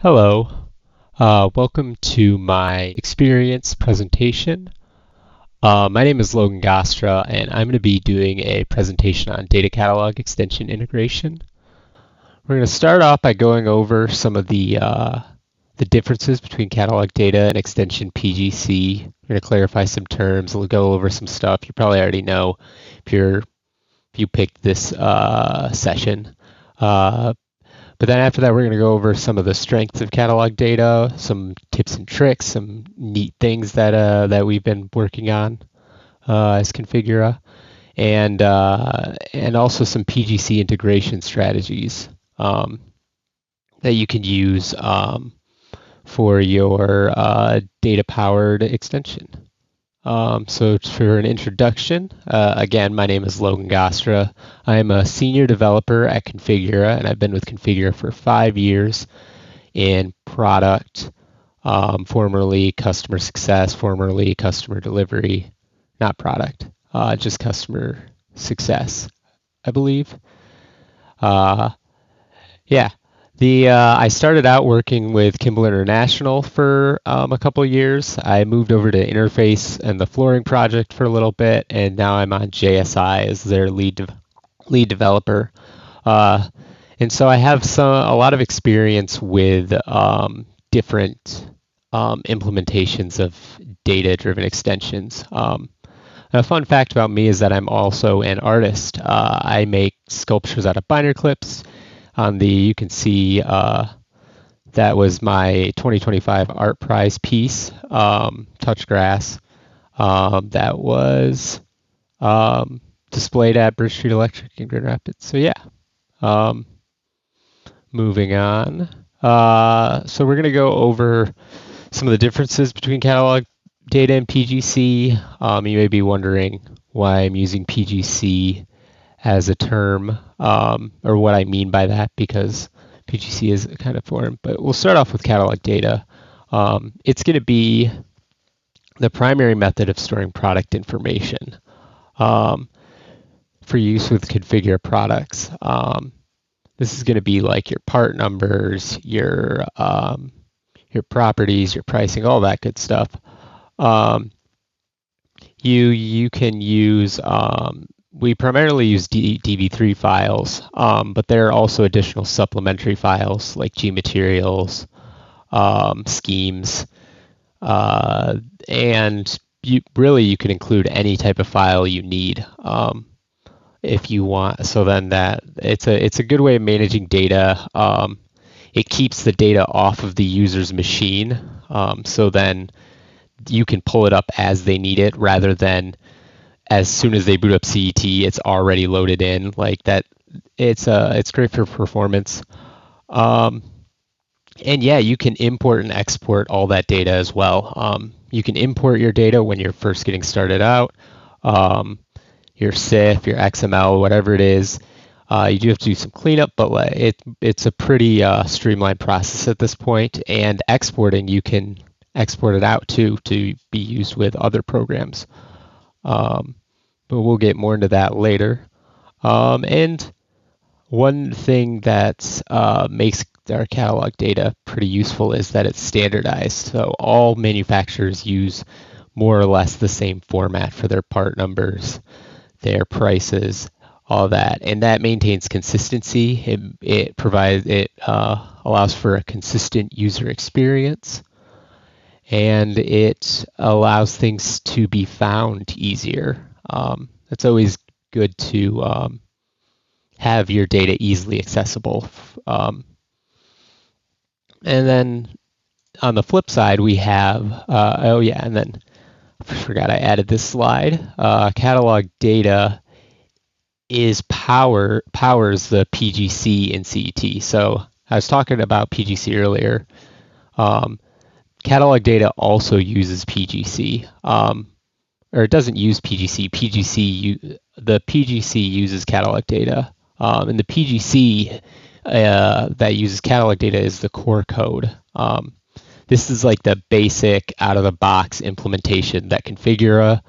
Hello, welcome to my experience presentation. My name is Logan Gaastra, and I'm going to be doing a presentation on data catalog extension integration. We're going to start off by going over some of the differences between catalog data and extension PGC. We're going to clarify some terms. We'll go over some stuff you probably already know if you picked this session. But then after that, we're going to go over some of the strengths of catalog data, some tips and tricks, some neat things that we've been working on as Configura, and also some PGC integration strategies that you can use for your data-powered extension. So for an introduction, again, my name is Logan Gaastra. I'm a senior developer at Configura, and I've been with Configura for 5 years in product, formerly customer success, formerly customer delivery, not product, just customer success, I believe. Yeah. I started out working with Kimball International for a couple of years. I moved over to Interface and the flooring project for a little bit, and now I'm on JSI as their lead developer. And so I have a lot of experience with different implementations of data-driven extensions. A fun fact about me is that I'm also an artist. I make sculptures out of binder clips. You can see that was my 2025 Art Prize piece, Touch Grass, that was displayed at Bridge Street Electric in Grand Rapids. So yeah, moving on. So we're going to go over some of the differences between catalog data and PGC. You may be wondering why I'm using PGC as a term, or what I mean by that, because PGC is a kind of form. But we'll start off with catalog data. It's going to be the primary method of storing product information for use with Configura products. This is going to be like your part numbers, your properties, your pricing, all that good stuff. You can use we primarily use DB3 files, but there are also additional supplementary files like gmaterials, schemes, and you can include any type of file you need if you want. So then it's a good way of managing data. It keeps the data off of the user's machine, so then you can pull it up as they need it rather than as soon as they boot up CET, it's already loaded in like that. It's great for performance. And yeah, you can import and export all that data as well. You can import your data when you're first getting started out, your CIF, your XML, whatever it is. You do have to do some cleanup, but it's a pretty streamlined process at this point. And exporting, you can export it out too to be used with other programs. But we'll get more into that later. And one thing that makes our catalog data pretty useful is that it's standardized. So all manufacturers use more or less the same format for their part numbers, their prices, all that, and that maintains consistency. It allows for a consistent user experience, and it allows things to be found easier. It's always good to have your data easily accessible. And then on the flip side, we have, and then I forgot I added this slide. Catalog data powers the PGC in CET. So I was talking about PGC earlier. Catalog data also uses PGC. Or it doesn't use PGC. The PGC uses catalog data, and the PGC that uses catalog data is the core code. This is like the basic out-of-the-box implementation that Configura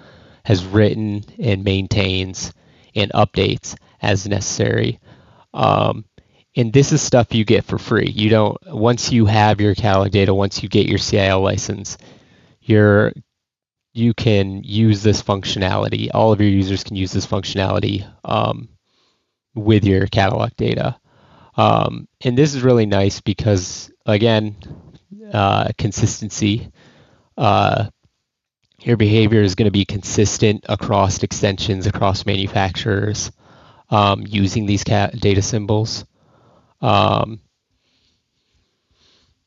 has written and maintains and updates as necessary. And this is stuff you get for free. You don't, once you have your catalog data, once you get your CIL license, you can use this functionality. All of your users can use this functionality with your catalog data. And this is really nice because, again, consistency. Your behavior is going to be consistent across extensions, across manufacturers, using these data symbols. And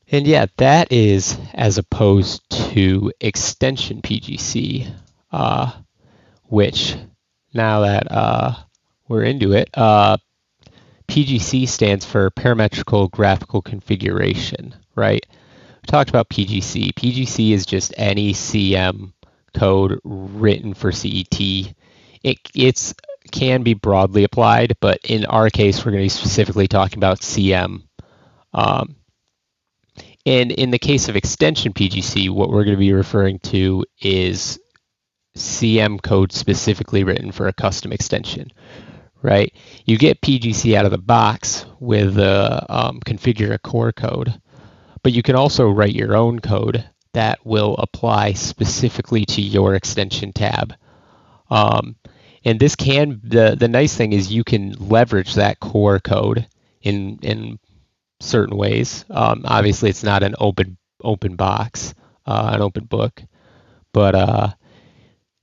yeah, that is as opposed to extension PGC, which now that we're into it, PGC stands for parametrical graphical configuration, right? We talked about PGC. PGC is just any CM code written for CET. It's can be broadly applied, but in our case, we're going to be specifically talking about CM. And in the case of extension PGC, what we're going to be referring to is CM code specifically written for a custom extension, right? You get PGC out of the box with the Configura core code, but you can also write your own code that will apply specifically to your extension tab. And this can, the nice thing is you can leverage that core code in certain ways. Obviously, it's not an open box, an open book, but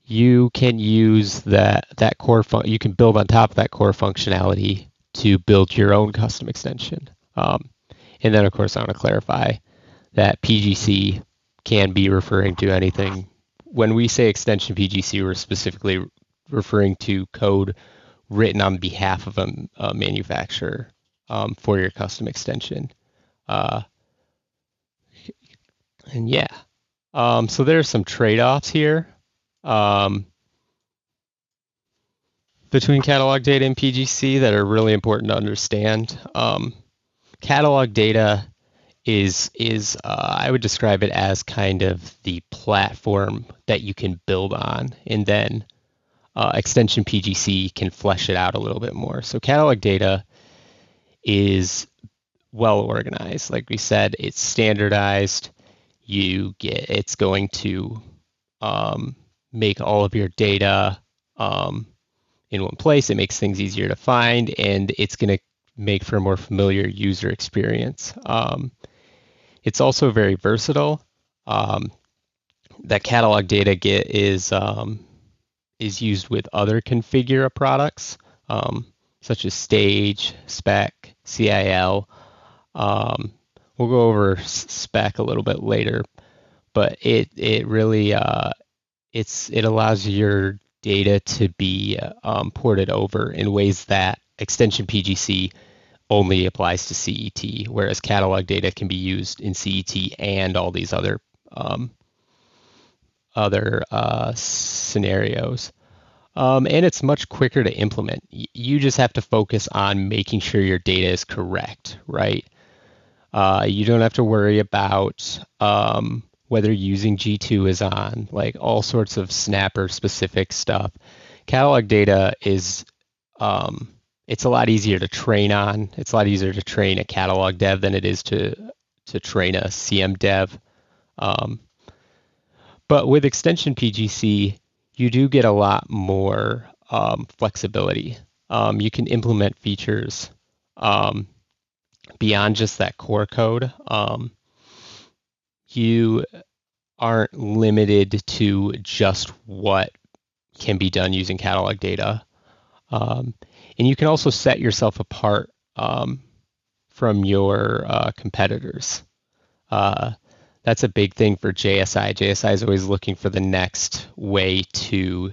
you can use that core you can build on top of that core functionality to build your own custom extension. And then, of course, I want to clarify that PGC can be referring to anything. When we say extension PGC, we're specifically referring to code written on behalf of a manufacturer for your custom extension. And yeah, so there's some trade-offs here between catalog data and PGC that are really important to understand. Catalog data is I would describe it as kind of the platform that you can build on, and then extension PGC can flesh it out a little bit more. So catalog data is well organized. Like we said, it's standardized. It's going to make all of your data in one place. It makes things easier to find, and it's going to make for a more familiar user experience. It's also very versatile. That catalog data is used with other Configura products, such as Stage, Spec, CIL. We'll go over Spec a little bit later, but it really it allows your data to be ported over in ways that extension PGC only applies to CET, whereas catalog data can be used in CET and all these other scenarios. And it's much quicker to implement. You just have to focus on making sure your data is correct, right? You don't have to worry about whether using G2 is on, like all sorts of snapper specific stuff. Catalog data is it's a lot easier to train on. It's a lot easier to train a catalog dev than it is to train a CM dev. But with extension PGC, you do get a lot more flexibility. You can implement features beyond just that core code. You aren't limited to just what can be done using catalog data. And you can also set yourself apart from your competitors. That's a big thing for JSI. JSI is always looking for the next way to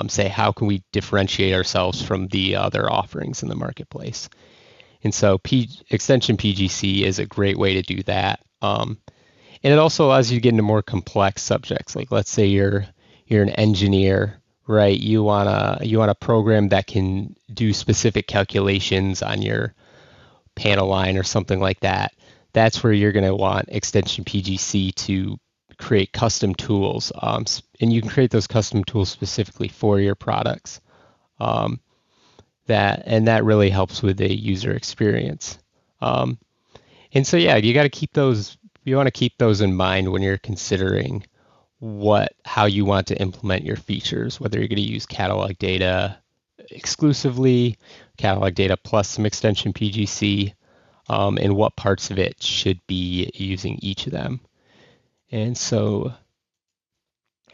say, how can we differentiate ourselves from the other offerings in the marketplace? And so extension PGC is a great way to do that. And it also allows you to get into more complex subjects. Like let's say you're an engineer, right? You want a program that can do specific calculations on your panel line or something like that. That's where you're going to want extension PGC to create custom tools. And you can create those custom tools specifically for your products. that really helps with the user experience. Um, and so yeah, you want to keep those in mind when you're considering how you want to implement your features, whether you're going to use catalog data exclusively, catalog data plus some extension PGC, and what parts of it should be using each of them. And so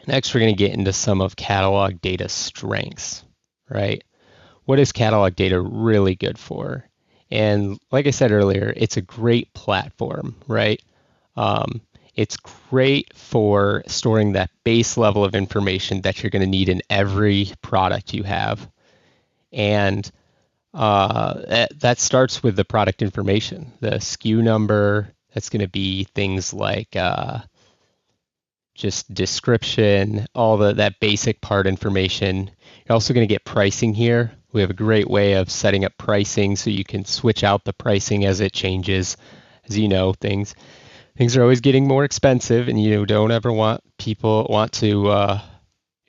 next we're going to get into some of catalog data strengths, right? What is catalog data really good for? And like I said earlier, it's a great platform, right? Um, it's great for storing that base level of information that you're going to need in every product you have. And that starts with the product information, the SKU number. That's going to be things like just description, all that basic part information. You're also going to get pricing here. We have a great way of setting up pricing so you can switch out the pricing as it changes. As you know, things are always getting more expensive, and you don't ever want to you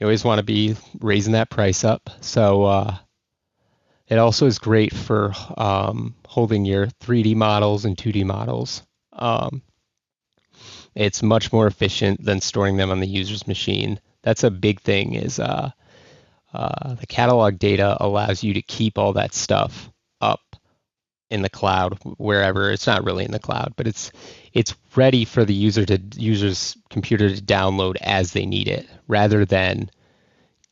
always want to be raising that price up. So it also is great for holding your 3D models and 2D models. It's much more efficient than storing them on the user's machine. That's a big thing. Is the catalog data allows you to keep all that stuff up in the cloud, wherever. It's not really in the cloud, but it's ready for the user's computer to download as they need it, rather than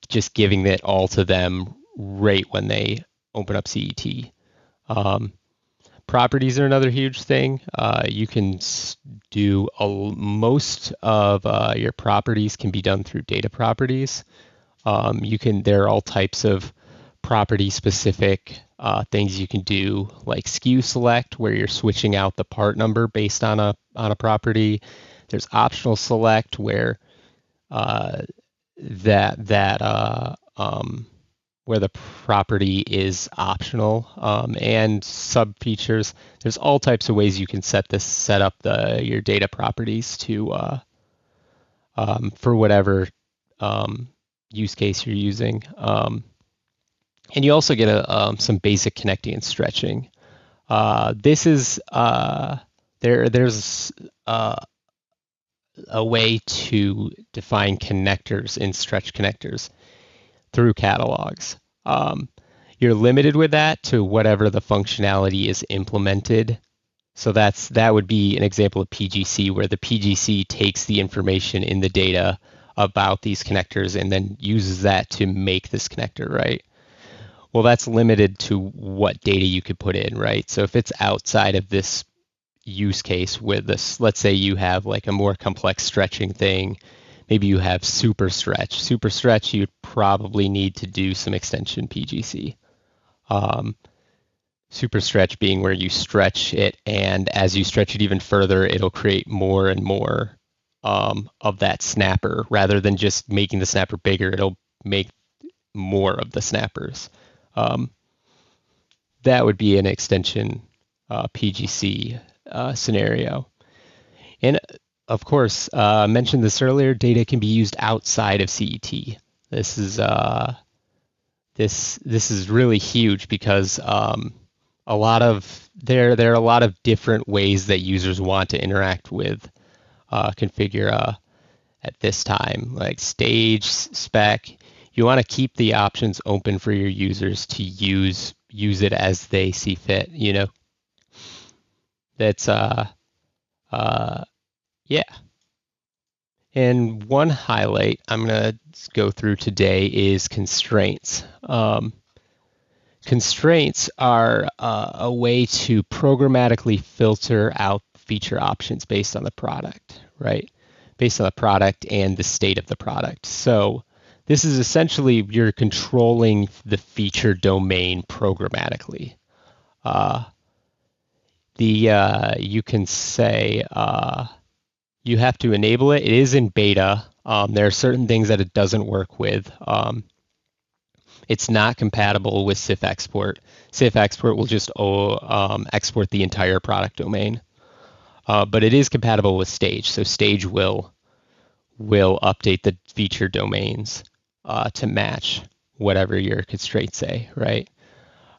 just giving it all to them right when they open up CET. Properties are another huge thing. You can do most of your properties can be done through data properties. There are all types of property specific things you can do, like SKU select, where you're switching out the part number based on a property. There's optional select, where where the property is optional, and sub features. There's all types of ways you can set up your data properties to for whatever use case you're using. And you also get some basic connecting and stretching. This is there's a way to define connectors in stretch connectors through catalogs. You're limited with that to whatever the functionality is implemented. So that would be an example of PGC, where the PGC takes the information in the data about these connectors and then uses that to make this connector, right? Well, that's limited to what data you could put in, right? So if it's outside of this use case with this, let's say you have like a more complex stretching thing, maybe you have super stretch. Super stretch, you'd probably need to do some extension PGC. Super stretch being where you stretch it, and as you stretch it even further, it'll create more and more of that snapper. Rather than just making the snapper bigger, it'll make more of the snappers. That would be an extension PGC scenario. And of course, I mentioned this earlier, data can be used outside of CET. This is really huge, because there are a lot of different ways that users want to interact with Configura at this time, like stage, spec. You want to keep the options open for your users to use it as they see fit. You know, that's yeah. And one highlight I'm going to go through today is constraints. Constraints are a way to programmatically filter out feature options based on the product, right? Based on the product and the state of the product. So this is essentially you're controlling the feature domain programmatically. You can say you have to enable it. It is in beta. There are certain things that it doesn't work with. It's not compatible with CIF export. CIF export will just export the entire product domain. But it is compatible with Stage. So Stage will update the feature domains to match whatever your constraints say, right?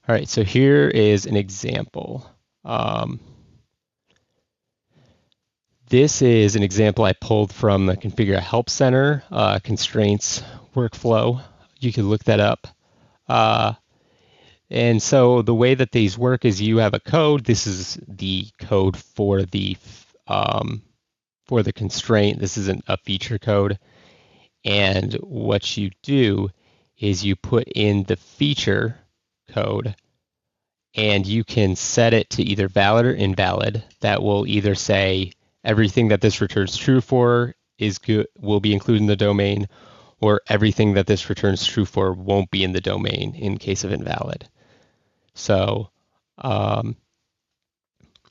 All right, so here is an example. This is an example I pulled from the Configura Help Center constraints workflow. You can look that up. And so the way that these work is you have a code. This is the code for the constraint. This isn't a feature code. And what you do is you put in the feature code, and you can set it to either valid or invalid. That will either say everything that this returns true for is good, will be included in the domain, or everything that this returns true for won't be in the domain in case of invalid. So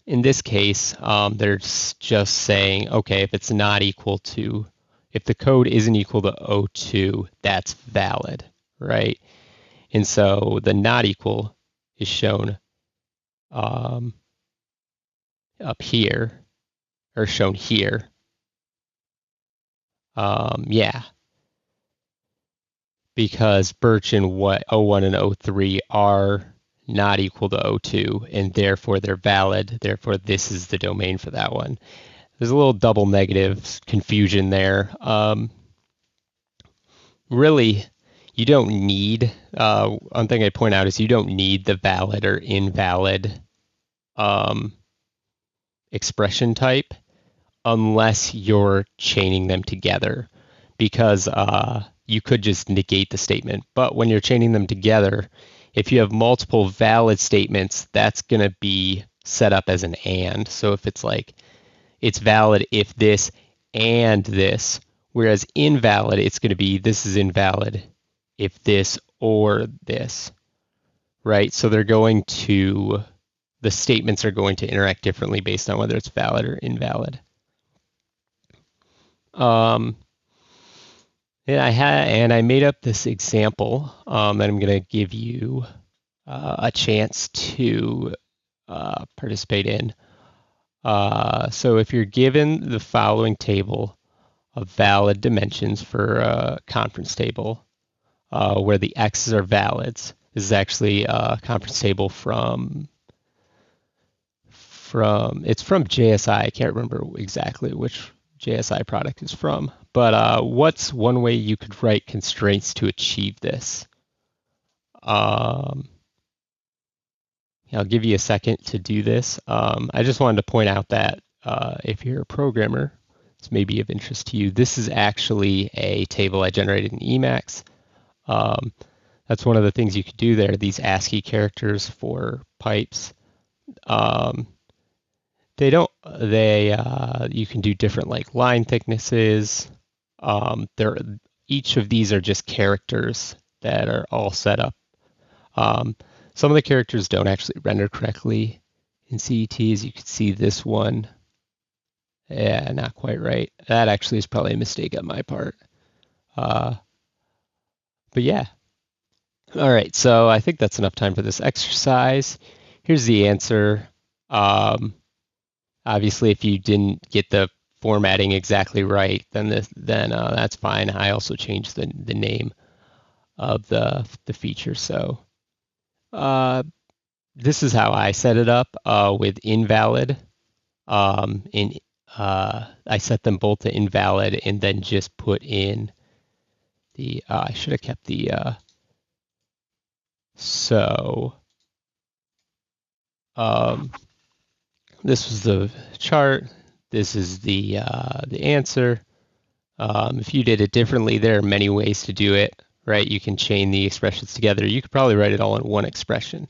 in this case, they're just saying, okay, if it's not equal to, if the code isn't equal to O2, that's valid, right? And so the not equal is shown up here, or shown here. Yeah, because Birch and what O1 and O3 are not equal to O2, and therefore they're valid. Therefore, this is the domain for that one. There's a little double negative confusion there. Really, you don't need, one thing I point out is you don't need the valid or invalid expression type unless you're chaining them together, because you could just negate the statement. But when you're chaining them together, if you have multiple valid statements, that's going to be set up as an and. So if it's like, it's valid if this and this, whereas invalid, it's going to be this is invalid if this or this, right? So they're going to, the statements are going to interact differently based on whether it's valid or invalid. And I made up this example that I'm going to give you a chance to participate in. So if you're given the following table of valid dimensions for a conference table, where the x's are valids, this is actually a conference table from it's from JSI. I can't remember exactly which JSI product is from, but what's one way you could write constraints to achieve this? I'll give you a second to do this. I just wanted to point out that if you're a programmer, this may be of interest to you. This is actually a table I generated in Emacs. That's one of the things you could do there, these ASCII characters for pipes. You can do different like line thicknesses. Each of these are just characters that are all set up. Some of the characters don't actually render correctly in CET, as you can see this one. Yeah, not quite right. That actually is probably a mistake on my part. But yeah. All right, so I think that's enough time for this exercise. Here's the answer. Obviously, if you didn't get the formatting exactly right, then that's fine. I also changed the name of the feature. So this is how I set it up with invalid. I set them both to invalid and then just put in the, I should have kept the, this was the chart. This is the answer. If you did it differently, there are many ways to do it, right? You can chain the expressions together. You could probably write it all in one expression,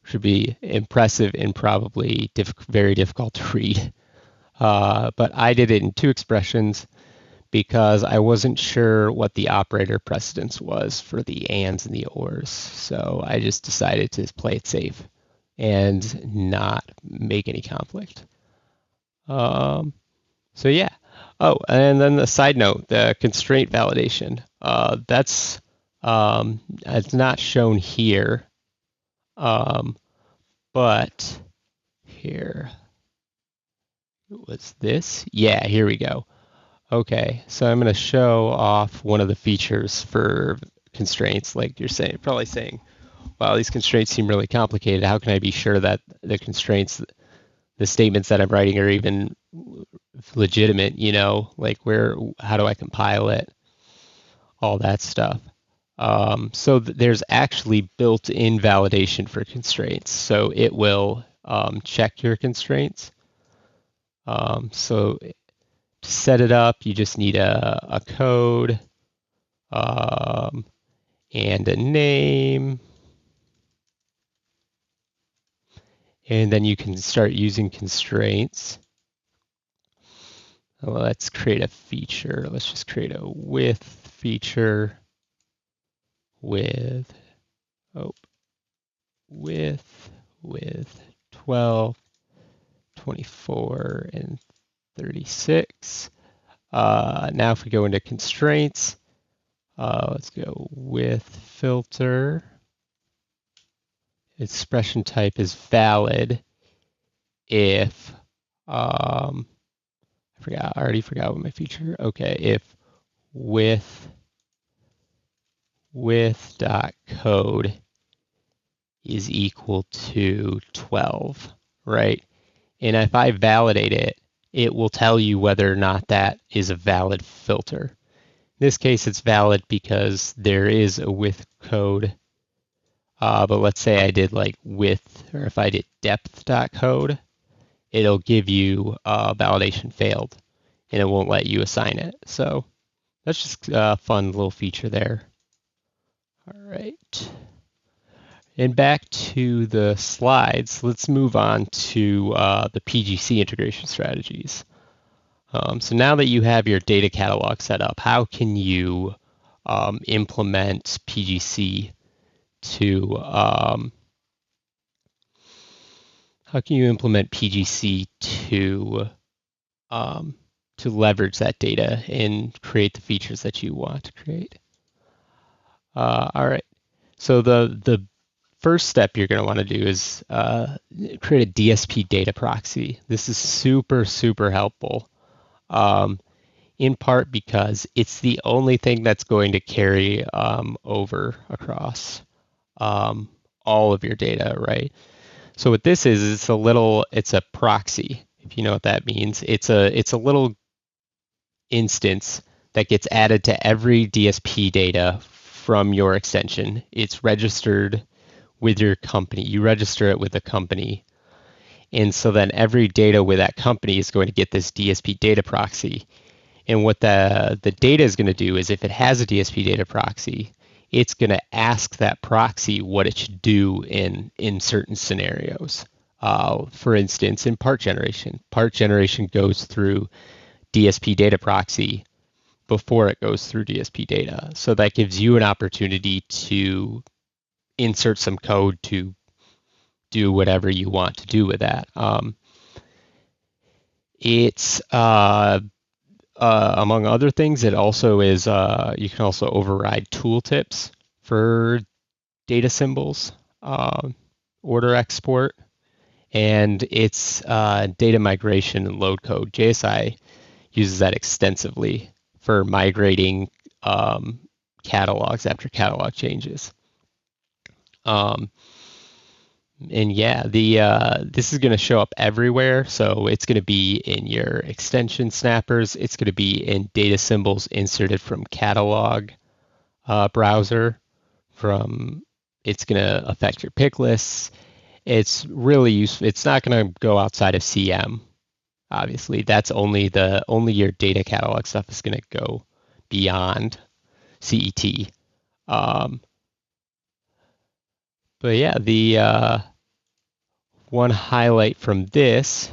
which would be impressive and probably very difficult to read. But I did it in two expressions because I wasn't sure what the operator precedence was for the ands and the ors. So I just decided to play it safe and not make any conflict. So yeah. Oh, and then the side note, the constraint validation. That's it's not shown here, but here. What's this? Yeah, here we go. Okay, so I'm going to show off one of the features for constraints, like you're saying, probably saying, wow, these constraints seem really complicated. How can I be sure that the constraints, the statements that I'm writing are even legitimate, like how do I compile it? All that stuff. So there's actually built-in validation for constraints. So it will check your constraints. So to set it up, you just need a code and a name. And then you can start using constraints. Well, let's create a feature. Let's just create a width feature with width 12, 24, and 36. Now if we go into constraints, let's go with filter. Expression type is valid if, I already forgot what my feature, okay, if width.code is equal to 12, right? And if I validate it, it will tell you whether or not that is a valid filter. In this case, it's valid because there is a width code. But let's say I did like width, or if I did depth.code, it'll give you validation failed, and it won't let you assign it. So that's just a fun little feature there. All right. And back to the slides, let's move on to the PGC integration strategies. So now that you have your data catalog set up, how can you implement PGC to to leverage that data and create the features that you want to create? All right. So the first step you're going to want to do is create a DSP data proxy. This is super, super helpful, in part because it's the only thing that's going to carry over across all of your data, right? So what this is, it's a proxy. If you know what that means, it's a little instance that gets added to every DSP data from your extension. It's registered with your company. You register it with a company. And so then every data with that company is going to get this DSP data proxy. And what the data is going to do is if it has a DSP data proxy, it's going to ask that proxy what it should do in certain scenarios. For instance, in part generation goes through DSP data proxy before it goes through DSP data. So that gives you an opportunity to insert some code to do whatever you want to do with that. It's among other things, it also is, you can also override tooltips for data symbols, order export, and it's data migration and load code. JSI uses that extensively for migrating catalogs after catalog changes. And yeah, this is going to show up everywhere. So it's going to be in your extension snappers. It's going to be in data symbols inserted from catalog browser. It's going to affect your pick lists. It's really useful. It's not going to go outside of CM. Obviously, that's only your data catalog stuff is going to go beyond CET. But yeah, the one highlight from this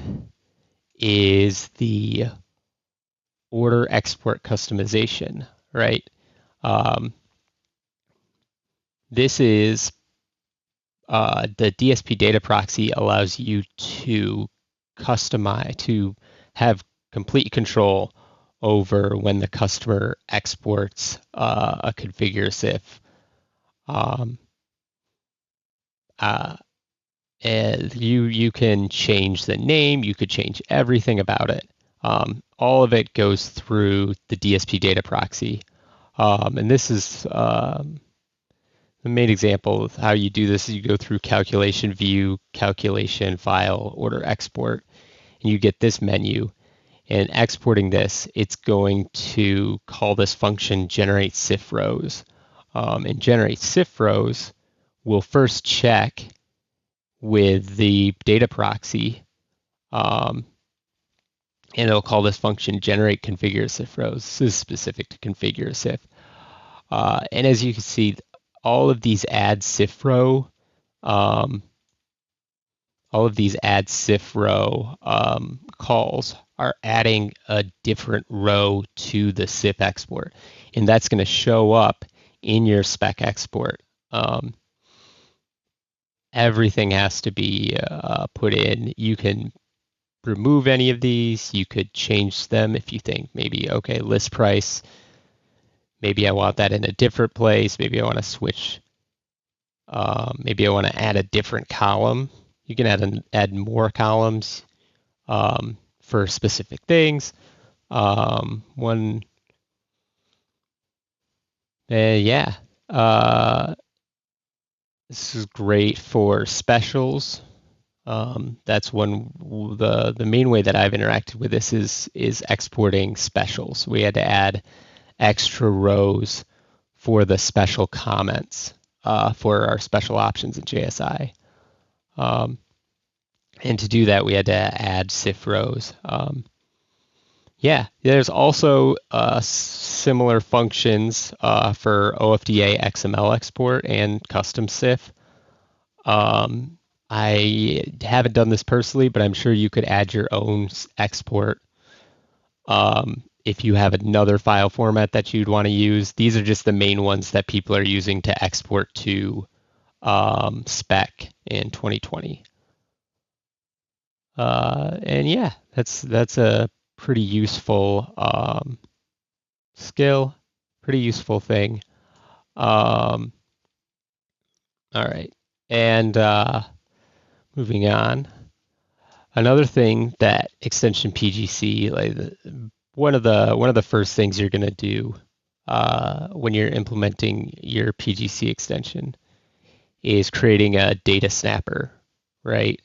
is the order export customization, right? This is the DSP data proxy allows you to customize, to have complete control over when the customer exports a configure CIF. And you can change the name, you could change everything about it. All of it goes through the DSP data proxy. And this is The main example of how you do this is you go through calculation view, calculation file, order export, and you get this menu. And exporting this, it's going to call this function generate CIF rows. And generate CIF rows will first check with the data proxy, and it'll call this function generate configure CIF rows. This is specific to configure CIF. And as you can see, all of these add CIF row, calls are adding a different row to the CIF export, and that's going to show up in your spec export. Everything has to be put in. You can remove any of these. You could change them if you think maybe, okay, list price, maybe I want that in a different place. Maybe I want to switch. Maybe I want to add a different column. You can add more columns for specific things. Yeah. This is great for specials. That's the main way that I've interacted with this is exporting specials. We had to add extra rows for the special comments for our special options in JSI. And to do that, we had to add CIF rows. Yeah, there's also similar functions for OFDA XML export and custom CIF. I haven't done this personally, but I'm sure you could add your own export if you have another file format that you'd want to use. These are just the main ones that people are using to export to spec in 2020. And yeah, that's a pretty useful skill, pretty useful thing. All right, and moving on. Another thing that extension PGC, like one of the first things you're going to do when you're implementing your PGC extension is creating a data snapper, right?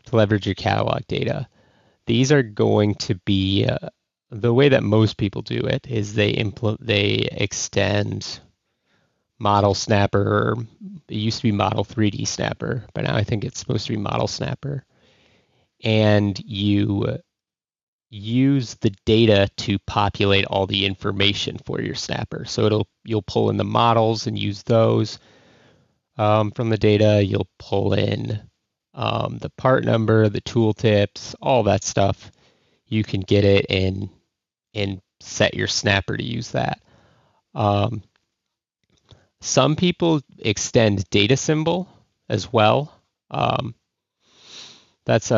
To leverage your catalog data. These are going to be the way that most people do it is they extend model snapper. It used to be model 3D snapper, but now I think it's supposed to be model snapper. And you use the data to populate all the information for your snapper. So you'll pull in the models and use those from the data. You'll pull in the part number, the tooltips, all that stuff. You can get it and set your snapper to use that. Some people extend data symbol as well. That's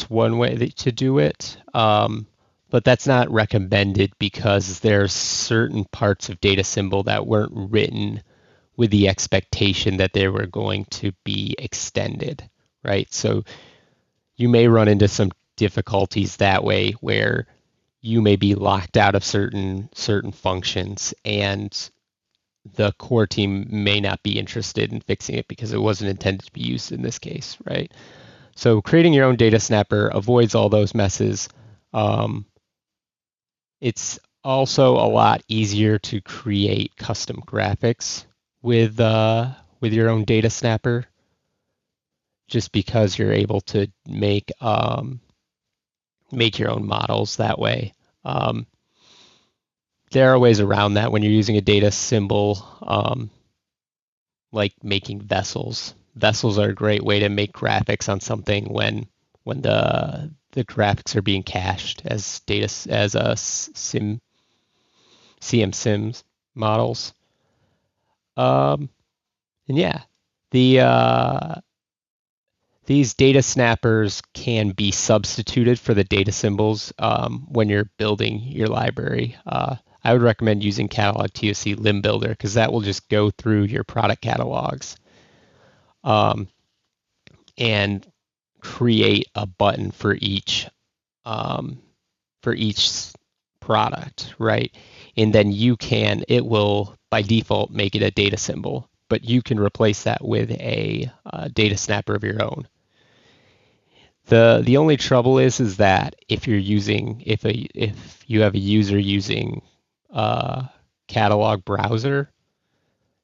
one way to do it, but that's not recommended because there's certain parts of data symbol that weren't written with the expectation that they were going to be extended, right? So you may run into some difficulties that way where you may be locked out of certain functions and the core team may not be interested in fixing it because it wasn't intended to be used in this case, right? So creating your own data snapper avoids all those messes. It's also a lot easier to create custom graphics with your own data snapper, just because you're able to make your own models that way. There are ways around that when you're using a data symbol, like making vessels. Vessels are a great way to make graphics on something when the graphics are being cached as data as a CM Sims models. And yeah, these data snappers can be substituted for the data symbols when you're building your library. I would recommend using Catalog TOC Limb Builder because that will just go through your product catalogs and create a button for each product, right? and then it will by default make it a data symbol, but you can replace that with a data snapper of your own. The only trouble is that if you have a user using Catalog Browser,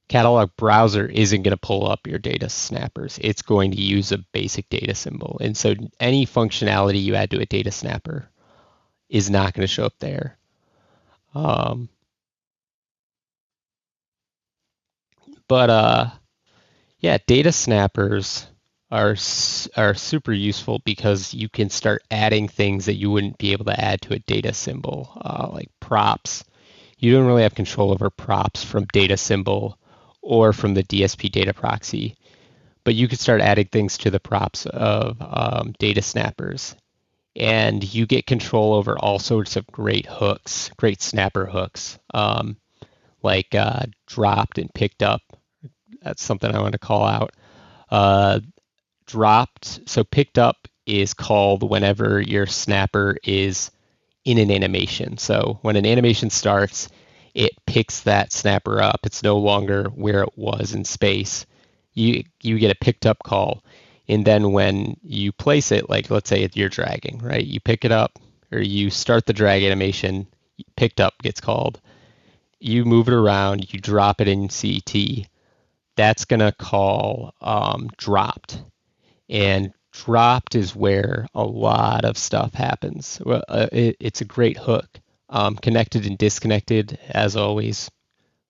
Catalog Browser isn't going to pull up your data snappers. It's going to use a basic data symbol. And so any functionality you add to a data snapper is not going to show up there. Yeah, data snappers are super useful because you can start adding things that you wouldn't be able to add to a data symbol, like props. You don't really have control over props from data symbol or from the DSP data proxy, but you can start adding things to the props of data snappers, and you get control over all sorts of great hooks, great snapper hooks, like dropped and picked up. That's something I want to call out. Dropped, so picked up is called whenever your snapper is in an animation. So when an animation starts, it picks that snapper up. It's no longer where it was in space. You get a picked up call. And then when you place it, like let's say you're dragging, right? You pick it up or you start the drag animation, picked up gets called. You move it around, you drop it in CT. That's going to call dropped. And dropped is where a lot of stuff happens. It's a great hook. Connected and disconnected, as always,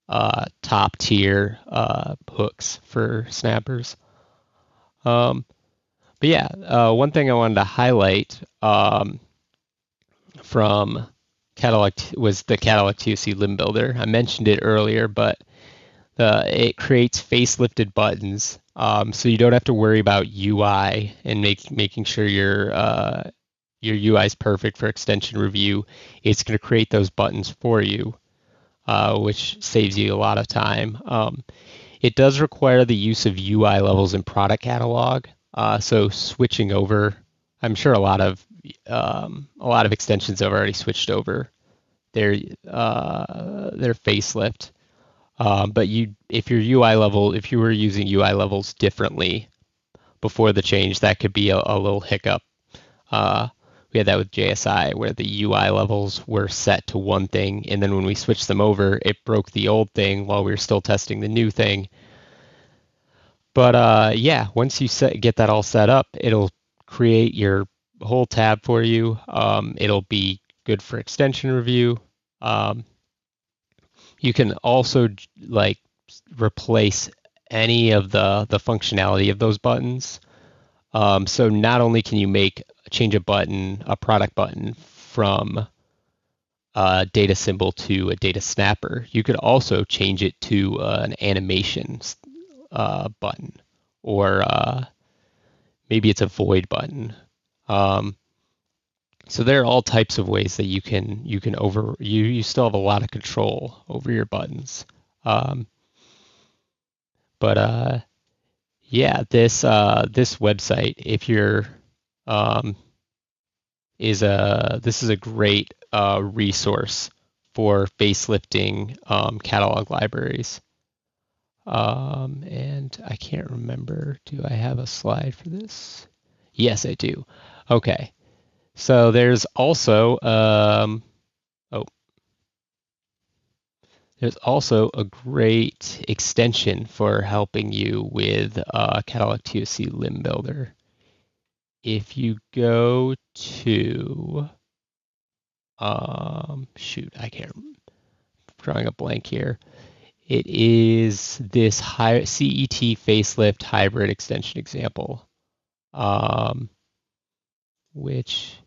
top tier hooks for snappers. But yeah, one thing I wanted to highlight from Catalog was the Catalog TOC limb builder. I mentioned it earlier, but it creates facelifted buttons, so you don't have to worry about UI and making sure your UI is perfect for extension review. It's going to create those buttons for you, which saves you a lot of time. It does require the use of UI levels in product catalog, so switching over. I'm sure a lot of extensions have already switched over their facelift. But if you were using UI levels differently before the change, that could be a little hiccup. We had that with JSI where the UI levels were set to one thing, and then when we switched them over, it broke the old thing while we were still testing the new thing. But yeah, once you get that all set up, it'll create your whole tab for you. It'll be good for extension review. You can also like replace any of the functionality of those buttons. So not only can you change a product button from a data symbol to a data snapper, you could also change it to an animation button, or maybe it's a void button. So there are all types of ways that you still have a lot of control over your buttons. But yeah, this website, if you're this is a great resource for facelifting catalog libraries. And I can't remember, do I have a slide for this? Yes, I do. Okay. So there's also a great extension for helping you with Catalog TOC limb builder. If you go to shoot, I'm drawing a blank here. It is this CET facelift hybrid extension example, which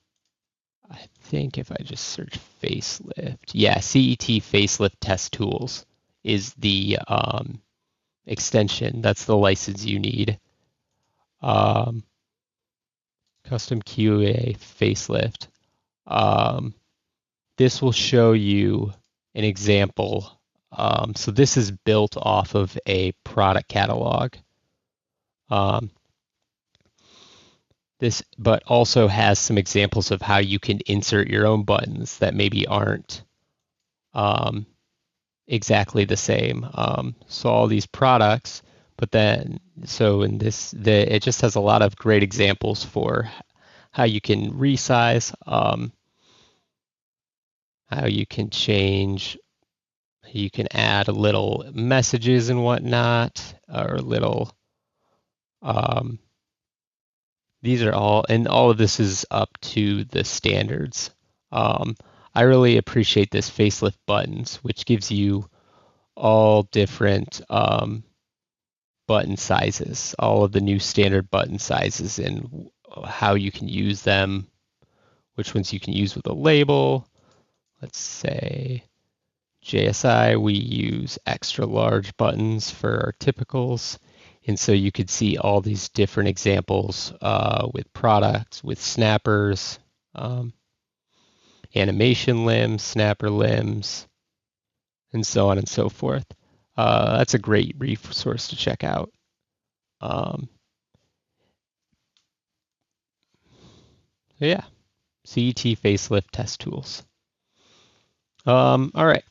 I think if I just search facelift, yeah, CET facelift test tools is the extension. That's the license you need. Custom QA facelift. This will show you an example. So this is built off of a product catalog. This, but also has some examples of how you can insert your own buttons that maybe aren't exactly the same. So all these products, but then so in this, it just has a lot of great examples for how you can resize, how you can change, you can add little messages and whatnot, or little. Um, these are all, and all of this is up to the standards. I really appreciate this facelift buttons, which gives you all different button sizes, all of the new standard button sizes, and how you can use them, which ones you can use with a label. Let's say JSI, we use extra large buttons for our typicals. And so you could see all these different examples with products, with snappers, animation limbs, snapper limbs, and so on and so forth. That's a great resource to check out. Yeah, CET facelift test tools. All right,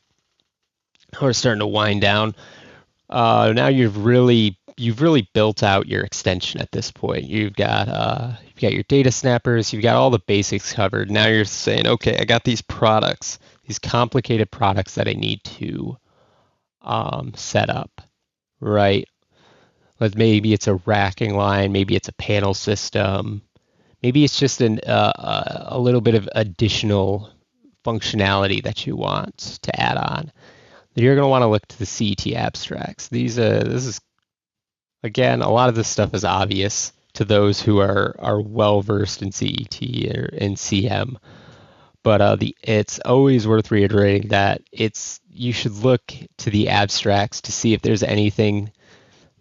we're starting to wind down. Now you've really built out your extension at this point. You've got your data snappers, you've got all the basics covered. Now you're saying, okay, I got these products, these complicated products that I need to set up, right? Maybe it's a racking line, maybe it's a panel system, maybe it's just a little bit of additional functionality that you want to add on. You're going to want to look to the CET abstracts. This is, again, a lot of this stuff is obvious to those who are well versed in CET or in CM, but it's always worth reiterating that you should look to the abstracts to see if there's anything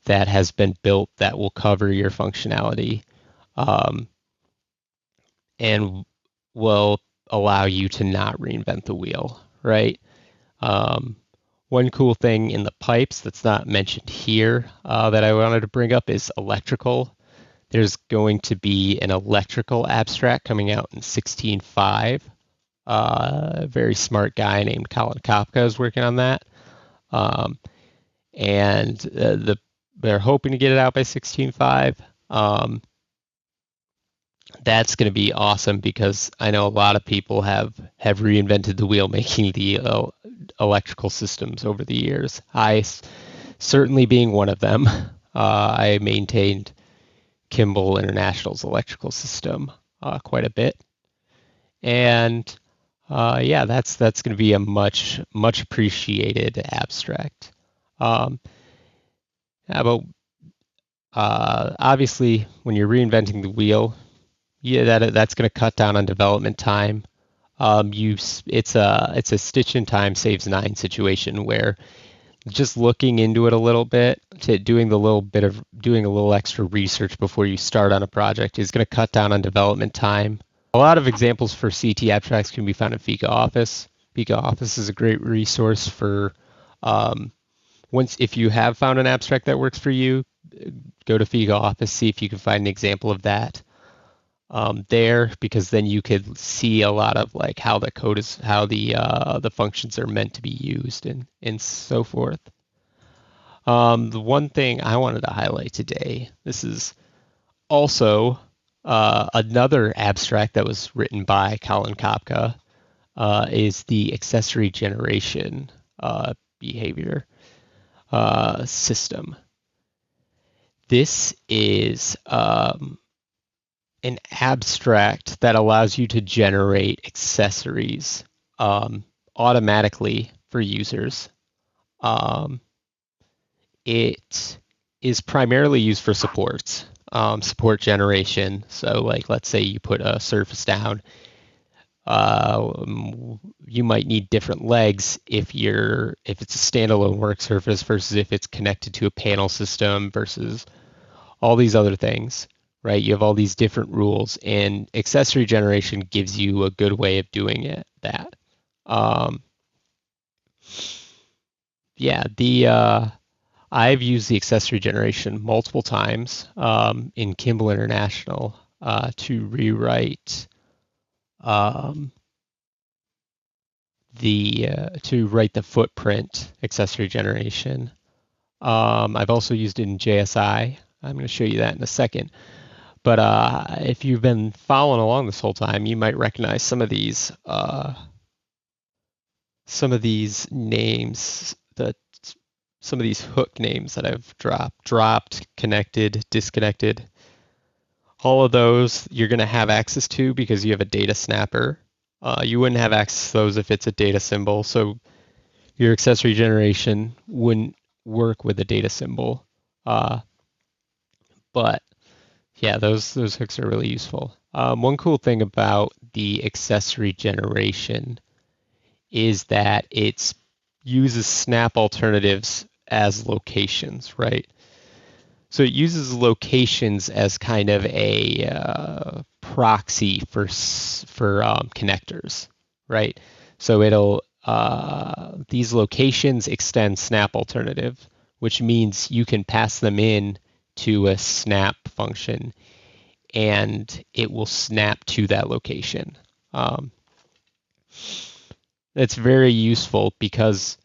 that has been built that will cover your functionality, and will allow you to not reinvent the wheel, right? One cool thing in the pipes that's not mentioned here that I wanted to bring up is electrical. There's going to be an electrical abstract coming out in 16.5. A very smart guy named Colin Kopka is working on that. And they're hoping to get it out by 16.5. That's going to be awesome because I know a lot of people have reinvented the wheel making the electrical systems over the years. I certainly being one of them. I maintained Kimball International's electrical system quite a bit, and yeah, that's going to be a much appreciated abstract. But obviously, when you're reinventing the wheel, yeah, that's going to cut down on development time. It's a stitch in time saves nine situation where just looking into it a little bit, to doing a little extra research before you start on a project is going to cut down on development time. A lot of examples for CT abstracts can be found in Fika Office. Fika Office is a great resource for if you have found an abstract that works for you, go to Fika Office, see if you can find an example of that there, because then you could see a lot of like how the code is, how the functions are meant to be used, and so forth. The one thing I wanted to highlight today, this is also another abstract that was written by Colin Kopka, is the accessory generation behavior system. This is an abstract that allows you to generate accessories automatically for users. It is primarily used for support generation. So like, let's say you put a surface down, you might need different legs if it's a standalone work surface versus if it's connected to a panel system versus all these other things, right? You have all these different rules, and accessory generation gives you a good way of doing that. I've used the accessory generation multiple times in Kimball International to rewrite to write the footprint accessory generation. I've also used it in JSI. I'm going to show you that in a second. But if you've been following along this whole time, you might recognize some of these names, some of these hook names that I've dropped, connected, disconnected. All of those you're going to have access to because you have a data snapper. You wouldn't have access to those if it's a data symbol. So your accessory generation wouldn't work with a data symbol. But yeah, those hooks are really useful. One cool thing about the accessory generation is that it uses snap alternatives as locations, right? So it uses locations as kind of a proxy for connectors, right? So it'll these locations extend snap alternative, which means you can pass them in to a snap function, and it will snap to that location. It's very useful because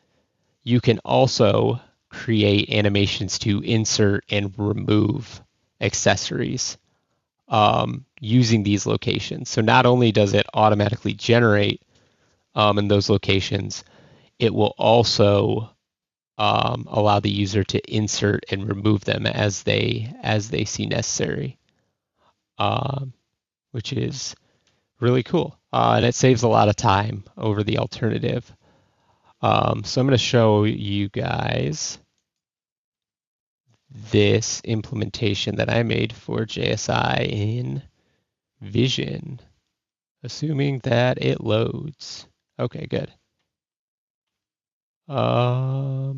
you can also create animations to insert and remove accessories using these locations. So not only does it automatically generate in those locations, it will also allow the user to insert and remove them as they see necessary, which is really cool. And it saves a lot of time over the alternative. So I'm going to show you guys this implementation that I made for JSI in Vision, assuming that it loads. Okay, good. Oh,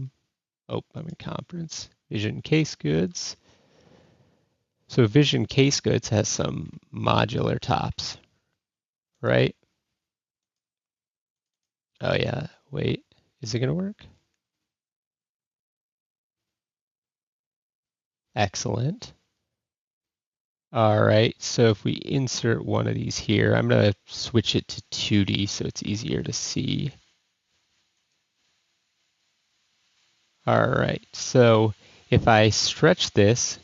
I'm in conference. Vision case goods. So Vision case goods has some modular tops, right? Oh yeah, wait, is it gonna work? Excellent. All right, so if we insert one of these here, I'm gonna switch it to 2D so it's easier to see. All right, so if I stretch this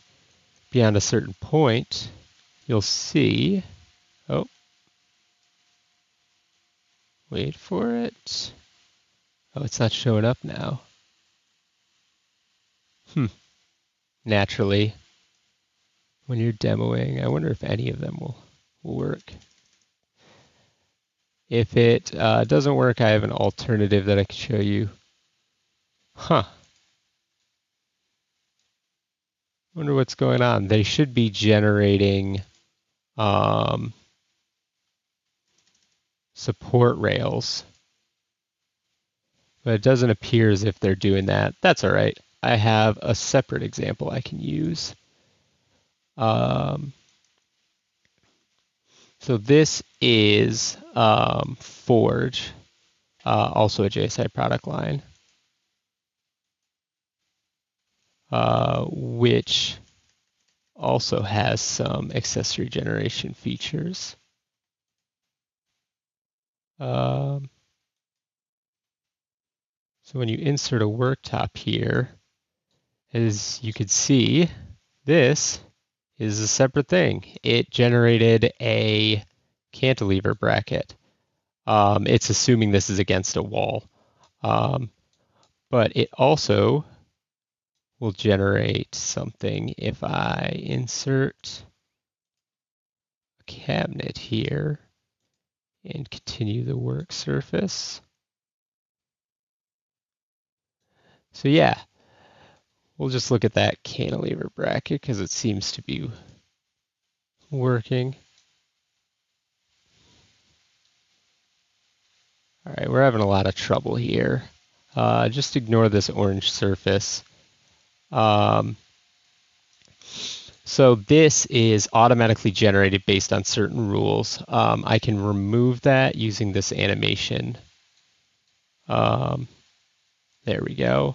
beyond a certain point, you'll see, oh, wait for it. Oh, it's not showing up now. Naturally, when you're demoing, I wonder if any of them will work. If it doesn't work, I have an alternative that I can show you. Wonder what's going on. They should be generating support rails, but it doesn't appear as if they're doing that. That's all right. I have a separate example I can use. So this is Forge, also a JSI product line, which also has some accessory generation features. So when you insert a worktop here, as you can see, this is a separate thing. It generated a cantilever bracket. It's assuming this is against a wall. But it also will generate something if I insert a cabinet here and continue the work surface. So yeah, we'll just look at that cantilever bracket because it seems to be working. All right, we're having a lot of trouble here. Just ignore this orange surface. So this is automatically generated based on certain rules. I can remove that using this animation. There we go.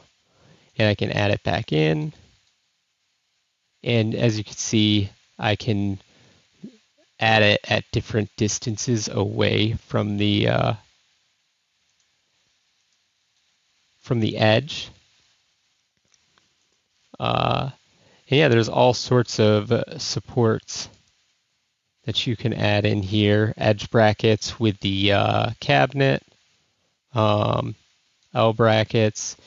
And I can add it back in. And as you can see, I can add it at different distances away from the from the edge. And yeah, there's all sorts of supports that you can add in here. Edge brackets with the cabinet, L brackets,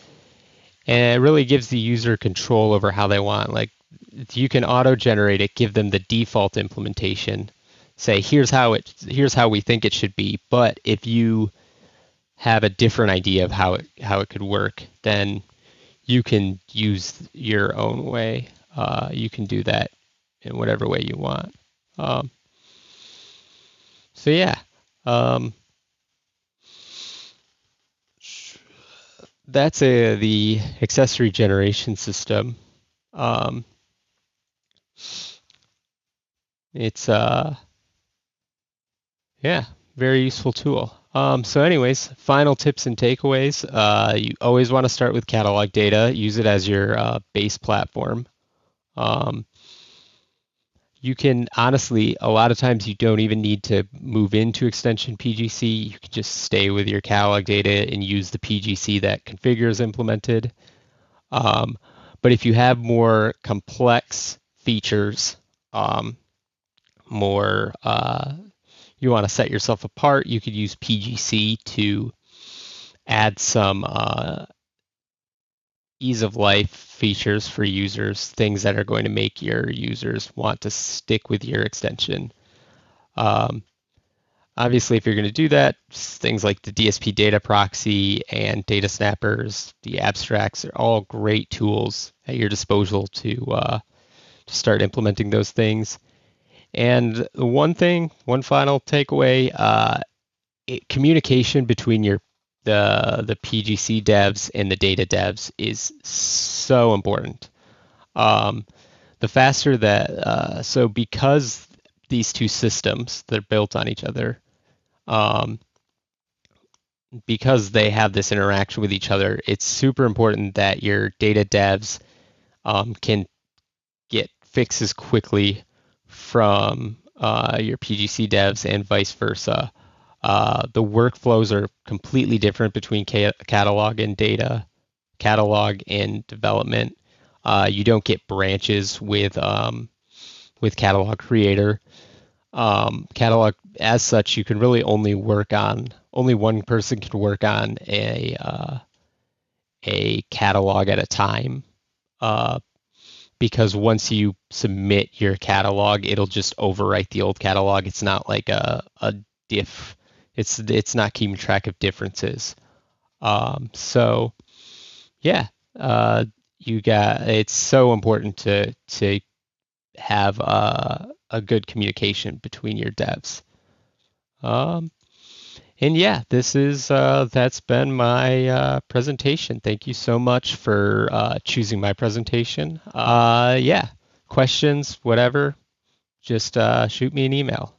and it really gives the user control over how they want. Like you can auto-generate it, give them the default implementation, say here's how we think it should be. But if you have a different idea of how it could work, then you can use your own way. You can do that in whatever way you want. So yeah, that's the accessory generation system. It's yeah, very useful tool. So anyways, final tips and takeaways. You always want to start with catalog data. Use it as your base platform. You can honestly, a lot of times you don't even need to move into extension PGC. You can just stay with your catalog data and use the PGC that Configura is implemented. But if you have more complex features, more you want to set yourself apart, you could use PGC to add some ease of life features for users, things that are going to make your users want to stick with your extension. Obviously, if you're going to do that, things like the DSP data proxy and data snappers, the abstracts are all great tools at your disposal to start implementing those things. And one final takeaway, communication between the PGC devs and the data devs is so important. The faster that so because these two systems, they're built on each other, because they have this interaction with each other, it's super important that your data devs can get fixes quickly from your PGC devs and vice versa. The workflows are completely different between catalog and data, catalog and development. You don't get branches with catalog creator. Catalog as such, you can really only one person can work on a catalog at a time. Because once you submit your catalog, it'll just overwrite the old catalog. It's not like a diff. It's not keeping track of differences. So yeah, it's so important to have a good communication between your devs. And yeah, that's been my presentation. Thank you so much for choosing my presentation. Yeah, questions, whatever, just shoot me an email.